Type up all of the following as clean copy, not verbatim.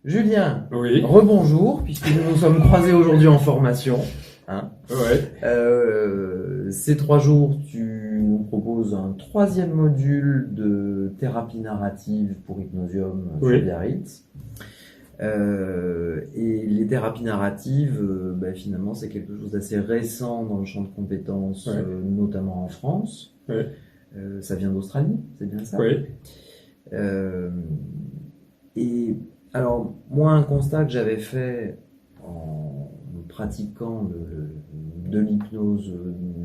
Julien, Oui, rebonjour, puisque nous nous sommes croisés aujourd'hui en formation. Hein. ouais, Ces 3 jours, tu nous proposes un troisième module de thérapie narrative pour Hypnosium sur oui, Biarritz. Et les thérapies narratives, finalement, c'est quelque chose d'assez récent dans le champ de compétences, ouais, notamment en France. ouais, Ça vient d'Australie, c'est bien ça? ouais, Euh, et alors, moi, un constat que j'avais fait en pratiquant de l'hypnose,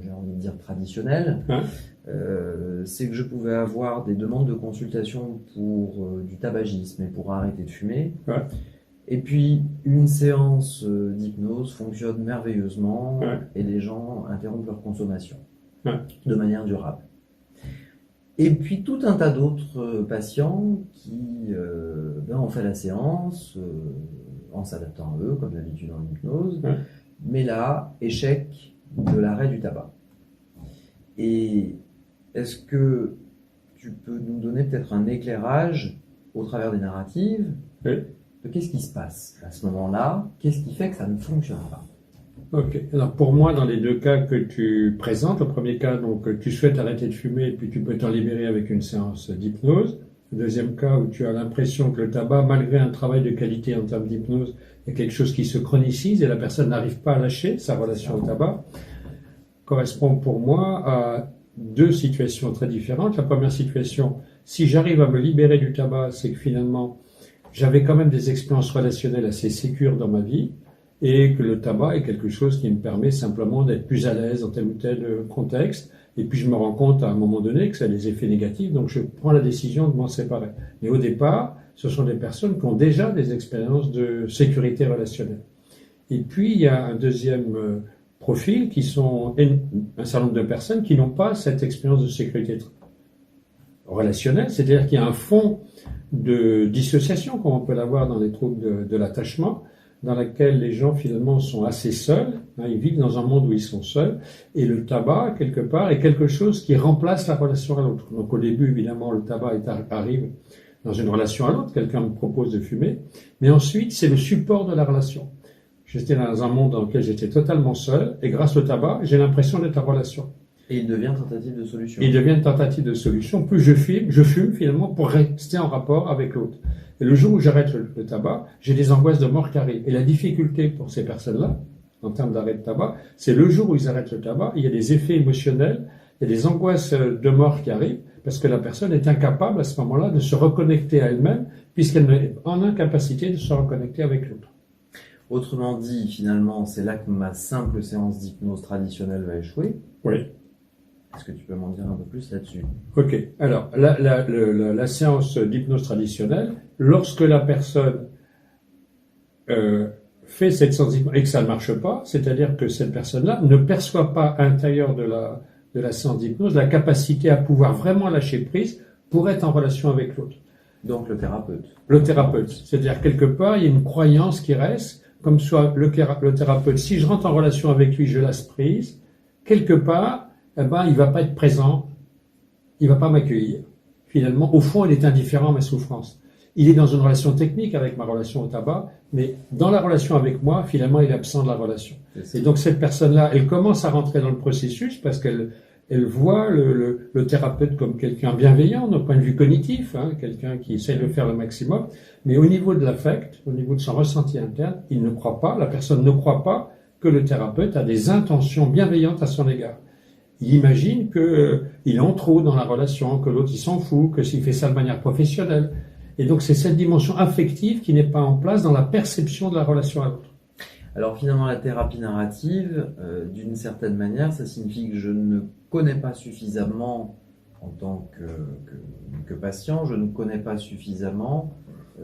j'ai envie de dire traditionnelle, hein, c'est que je pouvais avoir des demandes de consultation pour du tabagisme et pour arrêter de fumer. ouais, Et puis, une séance d'hypnose fonctionne merveilleusement ouais, et les gens interrompent leur consommation ouais, de manière durable. Et puis tout un tas d'autres patients qui ont fait la séance en s'adaptant à eux, comme d'habitude en hypnose, ouais. mais là, échec de l'arrêt du tabac. Et est-ce que tu peux nous donner peut-être un éclairage au travers des narratives Oui. de qu'est-ce qui se passe à ce moment-là? Qu'est-ce qui fait que ça ne fonctionne pas? Ok. Alors pour moi, dans les deux cas que tu présentes, le premier cas, donc tu souhaites arrêter de fumer et puis tu peux t'en libérer avec une séance d'hypnose. Le deuxième cas où tu as l'impression que le tabac, malgré un travail de qualité en termes d'hypnose, est quelque chose qui se chronicise et la personne n'arrive pas à lâcher sa relation au tabac, correspond pour moi à deux situations très différentes. La première situation, si j'arrive à me libérer du tabac, c'est que finalement, j'avais quand même des expériences relationnelles assez sécures dans ma vie et que le tabac est quelque chose qui me permet simplement d'être plus à l'aise dans tel ou tel contexte. Et puis je me rends compte à un moment donné que ça a des effets négatifs, donc je prends la décision de m'en séparer. Mais au départ, ce sont des personnes qui ont déjà des expériences de sécurité relationnelle. Et puis il y a un deuxième profil qui sont un certain nombre de personnes qui n'ont pas cette expérience de sécurité relationnelle, c'est-à-dire qu'il y a un fond de dissociation, comme on peut l'avoir dans les troubles de l'attachement, dans laquelle les gens finalement sont assez seuls, hein, ils vivent dans un monde où ils sont seuls, et le tabac, quelque part, est quelque chose qui remplace la relation à l'autre. Donc au début, évidemment, le tabac arrive dans une relation à l'autre, quelqu'un me propose de fumer, mais ensuite, c'est le support de la relation. J'étais dans un monde dans lequel j'étais totalement seul, et grâce au tabac, j'ai l'impression d'être en relation. Et il devient tentative de solution. Il devient une tentative de solution. Plus je fume finalement pour rester en rapport avec l'autre. Et le jour où j'arrête le tabac, j'ai des angoisses de mort qui arrivent. Et la difficulté pour ces personnes-là, en termes d'arrêt de tabac, c'est le jour où ils arrêtent le tabac, il y a des effets émotionnels, il y a des angoisses de mort qui arrivent, parce que la personne est incapable à ce moment-là de se reconnecter à elle-même, puisqu'elle est en incapacité de se reconnecter avec l'autre. Autrement dit, finalement, c'est là que ma simple séance d'hypnose traditionnelle va échouer. Oui. Est-ce que tu peux m'en dire un peu plus là-dessus? Ok. Alors, la séance d'hypnose traditionnelle, lorsque la personne fait cette séance d'hypnose et que ça ne marche pas, c'est-à-dire que cette personne-là ne perçoit pas à l'intérieur de la séance d'hypnose la capacité à pouvoir vraiment lâcher prise pour être en relation avec l'autre. Donc le thérapeute. Le thérapeute. C'est-à-dire, quelque part, il y a une croyance qui reste, comme soit le thérapeute, si je rentre en relation avec lui, je lâche prise, quelque part, eh ben, il va pas être présent, il va pas m'accueillir. Finalement, au fond, il est indifférent à ma souffrance. Il est dans une relation technique avec ma relation au tabac, mais dans la relation avec moi, finalement, il est absent de la relation. Et donc, cette personne-là, elle commence à rentrer dans le processus parce qu'elle voit le thérapeute comme quelqu'un bienveillant, d'un point de vue cognitif, hein, quelqu'un qui essaie de faire le maximum, mais au niveau de l'affect, au niveau de son ressenti interne, il ne croit pas, la personne ne croit pas que le thérapeute a des intentions bienveillantes à son égard. Il imagine qu'il est en trop dans la relation, que l'autre il s'en fout, que s'il fait ça de manière professionnelle. Et donc c'est cette dimension affective qui n'est pas en place dans la perception de la relation à l'autre. Alors finalement, la thérapie narrative, d'une certaine manière, ça signifie que je ne connais pas suffisamment, en tant que patient, je ne connais pas suffisamment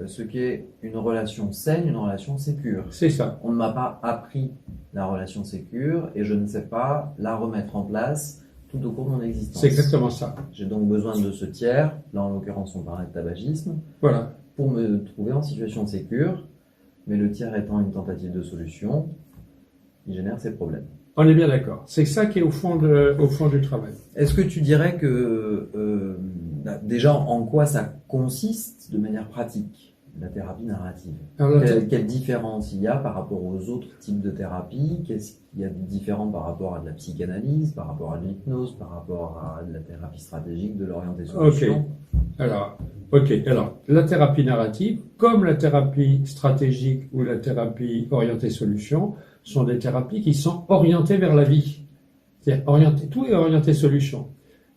ce qu'est une relation saine, une relation sécure. C'est ça. On ne m'a pas appris la relation sécure et je ne sais pas la remettre en place tout au cours de mon existence. C'est exactement ça. J'ai donc besoin de ce tiers, là en l'occurrence on parlait de tabagisme, Voilà. pour me trouver en situation sécure, mais le tiers étant une tentative de solution, il génère ses problèmes. On est bien d'accord. C'est ça qui est au fond du travail. Est-ce que tu dirais que déjà en quoi ça consiste de manière pratique la thérapie narrative? Alors, Quelle différence il y a par rapport aux autres types de thérapie? Qu'est-ce qu'il y a de différent par rapport à de la psychanalyse, par rapport à de l'hypnose, par rapport à de la thérapie stratégique, de l'orienté solution? Alors, la thérapie narrative, comme la thérapie stratégique ou la thérapie orientée solution, sont des thérapies qui sont orientées vers la vie. C'est-à-dire tout est orienté solution.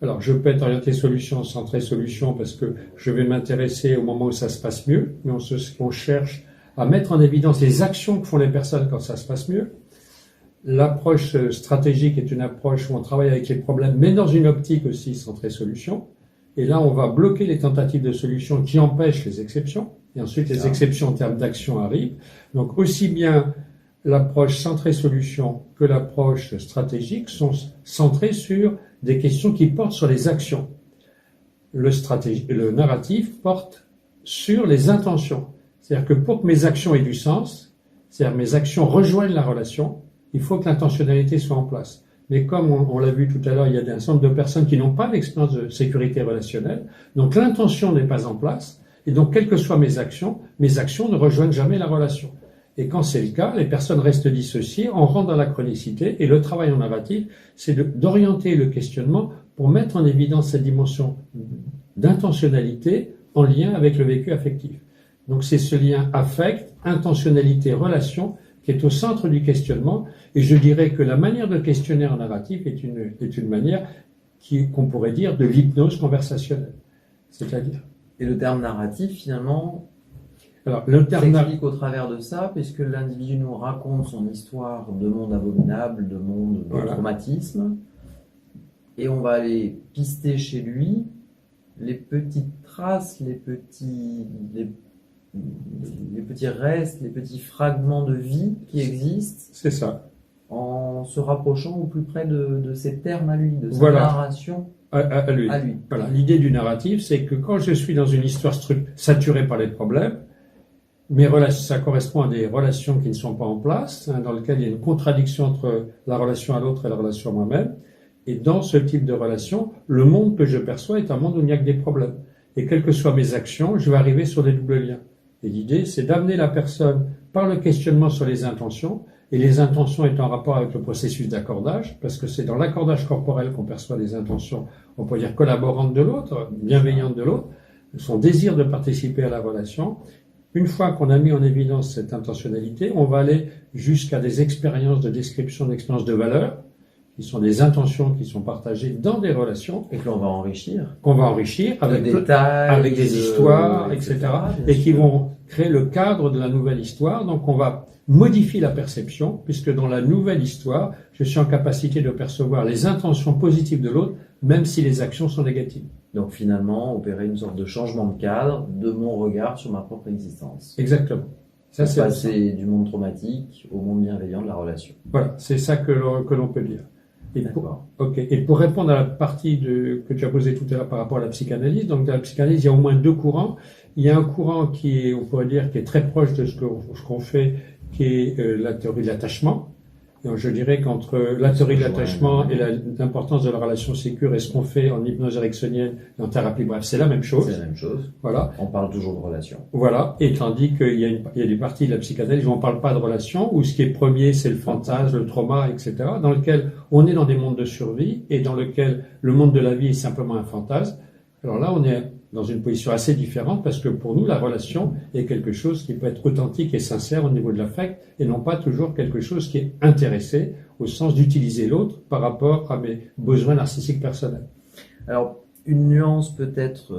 Alors, je peux être orienté solution, centré solution, parce que je vais m'intéresser au moment où ça se passe mieux, mais on cherche à mettre en évidence les actions que font les personnes quand ça se passe mieux. L'approche stratégique est une approche où on travaille avec les problèmes, mais dans une optique aussi centrée solution. Et là, on va bloquer les tentatives de solution qui empêchent les exceptions. Et ensuite, les exceptions en termes d'action arrivent. Donc, aussi bien l'approche centrée solution que l'approche stratégique sont centrées sur des questions qui portent sur les actions. Le narratif porte sur les intentions. C'est-à-dire que pour que mes actions aient du sens, c'est-à-dire mes actions rejoignent la relation, il faut que l'intentionnalité soit en place. Mais comme on l'a vu tout à l'heure, il y a un certain nombre de personnes qui n'ont pas d'expérience de sécurité relationnelle, donc l'intention n'est pas en place, et donc quelles que soient mes actions ne rejoignent jamais la relation. Et quand c'est le cas, les personnes restent dissociées, on rentre dans la chronicité, et le travail en narratif, c'est d'orienter le questionnement pour mettre en évidence cette dimension d'intentionnalité en lien avec le vécu affectif. Donc c'est ce lien affect, intentionnalité, relation qui est au centre du questionnement, et je dirais que la manière de questionner en narratif est une manière qu'on pourrait dire de l'hypnose conversationnelle. C'est-à-dire. Et le terme narratif, finalement, alors, le terme s'explique au travers de ça, puisque l'individu nous raconte son histoire de monde abominable, de monde de traumatisme, et on va aller pister chez lui les petites traces, les petits restes, les petits fragments de vie qui existent. C'est ça. En se rapprochant au plus près de ses termes à lui, de sa narration à lui. Voilà. L'idée du narratif, c'est que quand je suis dans une histoire saturée par les problèmes, ça correspond à des relations qui ne sont pas en place, dans lesquelles il y a une contradiction entre la relation à l'autre et la relation à moi-même. Et dans ce type de relation, le monde que je perçois est un monde où il n'y a que des problèmes. Et quelles que soient mes actions, je vais arriver sur des doubles liens. Et l'idée, c'est d'amener la personne par le questionnement sur les intentions, et les intentions étant en rapport avec le processus d'accordage, parce que c'est dans l'accordage corporel qu'on perçoit les intentions, on peut dire collaborantes de l'autre, bienveillantes de l'autre, son désir de participer à la relation. Une fois qu'on a mis en évidence cette intentionnalité, on va aller jusqu'à des expériences de description, d'expériences de valeur, qui sont des intentions qui sont partagées dans des relations. Et que l'on va enrichir. Qu'on va enrichir avec des histoires, etc. Et qui vont créer le cadre de la nouvelle histoire. Donc on va modifier la perception, puisque dans la nouvelle histoire, je suis en capacité de percevoir les intentions positives de l'autre, même si les actions sont négatives. Donc finalement, opérer une sorte de changement de cadre de mon regard sur ma propre existence. Exactement. Ça, c'est passer du monde traumatique au monde bienveillant de la relation. Voilà, c'est ça que l'on peut dire. Et pour répondre à la partie que tu as posée tout à l'heure par rapport à la psychanalyse, donc dans la psychanalyse, il y a au moins deux courants. Il y a un courant qui est, on pourrait dire, qui est très proche de ce qu'on fait, qui est la théorie de l'attachement. Donc je dirais qu'entre la théorie de l'attachement et l'importance de la relation sécure et ce qu'on fait en hypnose ericksonienne et en thérapie brève, c'est la même chose. C'est la même chose. Voilà. On parle toujours de relation. Voilà. Et tandis qu'il y a des parties de la psychanalyse où on ne parle pas de relation, où ce qui est premier, c'est le fantasme, le trauma, etc., dans lequel on est dans des mondes de survie et dans lequel le monde de la vie est simplement un fantasme. Alors là, on est dans une position assez différente parce que pour nous, la relation est quelque chose qui peut être authentique et sincère au niveau de l'affect et non pas toujours quelque chose qui est intéressé au sens d'utiliser l'autre par rapport à mes besoins narcissiques personnels. Alors, une nuance peut-être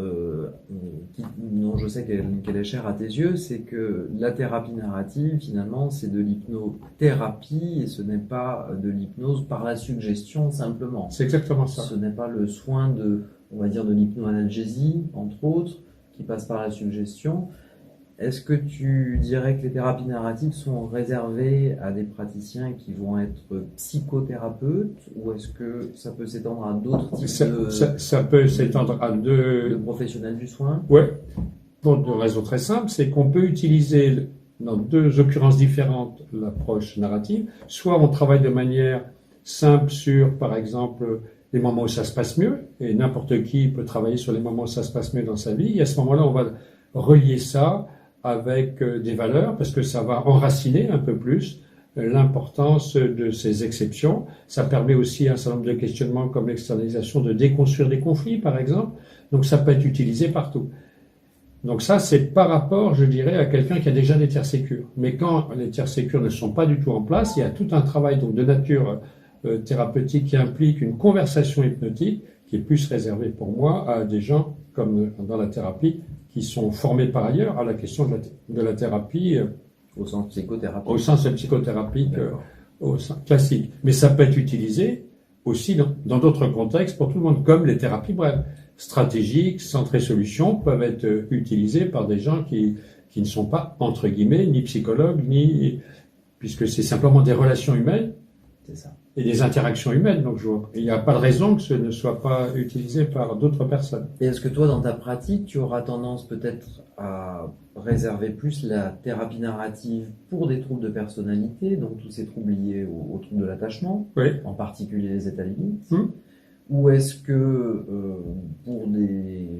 dont je sais qu'elle est chère à tes yeux, c'est que la thérapie narrative, finalement, c'est de l'hypnothérapie et ce n'est pas de l'hypnose par la suggestion simplement. C'est exactement ça. Ce n'est pas le soin on va dire de l'hypnoanalgésie, entre autres, qui passe par la suggestion. Est-ce que tu dirais que les thérapies narratives sont réservées à des praticiens qui vont être psychothérapeutes ou est-ce que ça peut s'étendre à d'autres types ça peut s'étendre à de professionnels du soin? Oui, pour une raison très simple, c'est qu'on peut utiliser dans deux occurrences différentes l'approche narrative. Soit on travaille de manière simple sur, par exemple, les moments où ça se passe mieux, et n'importe qui peut travailler sur les moments où ça se passe mieux dans sa vie, et à ce moment-là, on va relier ça avec des valeurs, parce que ça va enraciner un peu plus l'importance de ces exceptions. Ça permet aussi un certain nombre de questionnements comme l'externalisation de déconstruire des conflits, par exemple. Donc ça peut être utilisé partout. Donc ça, c'est par rapport, je dirais, à quelqu'un qui a déjà des tiers sécures. Mais quand les tiers sécures ne sont pas du tout en place, il y a tout un travail donc de nature thérapeutique qui implique une conversation hypnotique qui est plus réservée pour moi à des gens, comme dans la thérapie, qui sont formés par ailleurs à la question de la thérapie Au sens psychothérapie. au sens psychothérapique au sens classique. Mais ça peut être utilisé aussi dans d'autres contextes pour tout le monde, comme les thérapies brèves. Stratégiques, centrées solutions peuvent être utilisées par des gens qui ne sont pas, entre guillemets, ni psychologues, puisque c'est simplement des relations humaines. C'est ça. Et des interactions humaines. Donc, il n'y a pas de raison que ce ne soit pas utilisé par d'autres personnes. Et est-ce que toi, dans ta pratique, tu auras tendance peut-être à réserver plus la thérapie narrative pour des troubles de personnalité, donc tous ces troubles liés aux troubles de l'attachement, Oui. en particulier les états limites, Mmh. ou est-ce que pour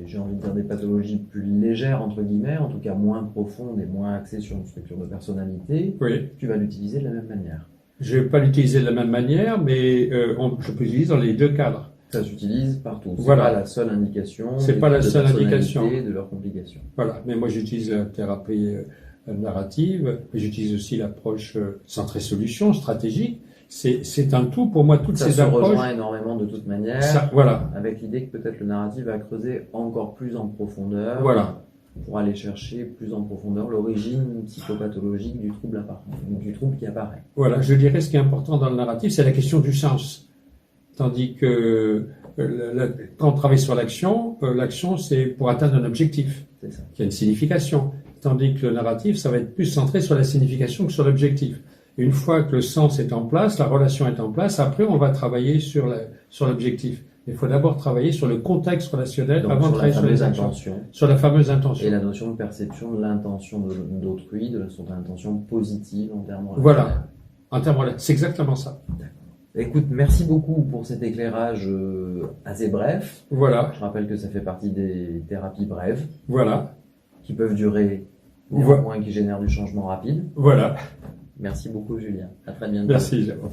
j'ai envie de dire des pathologies plus légères, entre guillemets, en tout cas moins profondes et moins axées sur une structure de personnalité, Oui. tu vas l'utiliser de la même manière? Je ne vais pas l'utiliser de la même manière, mais je peux l'utiliser dans les deux cadres. Ça s'utilise partout. C'est Voilà. pas la seule indication. C'est des pas la troubles de seule personnalité, indication. de leurs complications. Voilà. Mais moi, j'utilise la thérapie narrative, mais j'utilise aussi l'approche centrée solution, stratégique. C'est un tout pour moi, toutes Ça ces se approches. rejoint énormément de toute manière. Voilà. Avec l'idée que peut-être le narratif va creuser encore plus en profondeur. Voilà. Pour aller chercher plus en profondeur l'origine psychopathologique du trouble qui apparaît. Voilà, je dirais ce qui est important dans le narratif, c'est la question du sens. Tandis que quand on travaille sur l'action, l'action c'est pour atteindre un objectif, C'est ça. qui a une signification. Tandis que le narratif, ça va être plus centré sur la signification que sur l'objectif. Une fois que le sens est en place, la relation est en place, après on va travailler sur l'objectif. Il faut d'abord travailler sur le contexte relationnel Donc, avant de travailler sur les actions. intentions. Sur la fameuse intention. Et la notion de perception de l'intention d'autrui, de son intention positive en termes relationnels. Voilà. En termes relationnels, c'est exactement ça. Écoute, merci beaucoup pour cet éclairage assez bref. Voilà. Je rappelle que ça fait partie des thérapies brèves, Voilà. qui peuvent durer néanmoins, qui génèrent du changement rapide. Voilà. Merci beaucoup, Julien. À très bientôt. Merci, Jérôme.